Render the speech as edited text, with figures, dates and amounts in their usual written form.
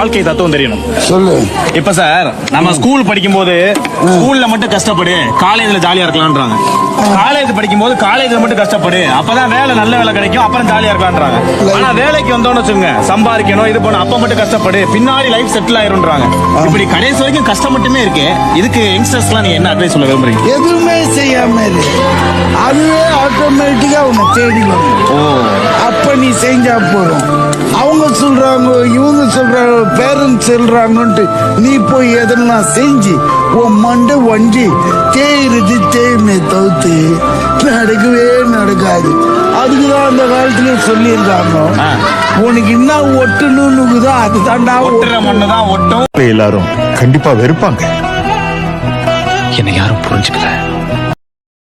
வாழ்க்கை தத்துவம் தெரியணும். சொல்லு. இப்ப சார் நம்ம ஸ்கூல் படிக்கும் போது ஸ்கூல்ல மட்டும் கஷ்டப்படு, காலேஜ்ல ஜாலியா இருக்கலாம்ன்றாங்க. காலேஜ் படிக்கும் போது காலேஜ்ல மட்டும் கஷ்டப்படு, அப்பதான் வேலை நல்ல வேலை கிடைக்கும், அப்புறம் ஜாலியா இருக்கலாம்ன்றாங்க. ஆனா வேலைக்கு வந்தோம்னு வச்சுங்க, சம்பாதிக்கணும் இது பண்ணணும், அப்ப மட்டும் கஷ்டப்படு, பின்னாடி லைஃப் செட்டில் ஆயிரும்ன்றாங்க. இப்படி கடைசி வரைக்கும் கஷ்டம் மட்டுமே இருக்கு. இதுக்கு யங்ஸ்டர்ஸ்லாம் நீங்க என்ன அட்வைஸ் சொல்ல விரும்புறீங்க? எதுவுமே செய்யாம இரு. அதுவே ஆட்டோமேட்டிக்கா உன்னை தேடி வரும். அப்ப நீ செஞ்சா போதும். அவங்க சொல்றாங்க, இவங்க சொல்றாங்க, பேரண்ட்ஸ் சொல்றாங்கன்ட்டு நீ போய் எதனா செஞ்சு உன் மண்டை வண்டி தேயிறது தேயுமே தவிர்த்து நடக்கவே நடக்காது. அதுக்குதான் அந்த காலத்துல சொல்லியிருக்காங்க, உனக்கு என்ன ஒட்டணும்னுக்குதான் அது தாண்டா ஒட்டுற மண்ணுதான் ஒட்டும். எல்லாரும் கண்டிப்பா வெறுப்பாங்க. என்னை யாரும் புரிஞ்சுக்கல.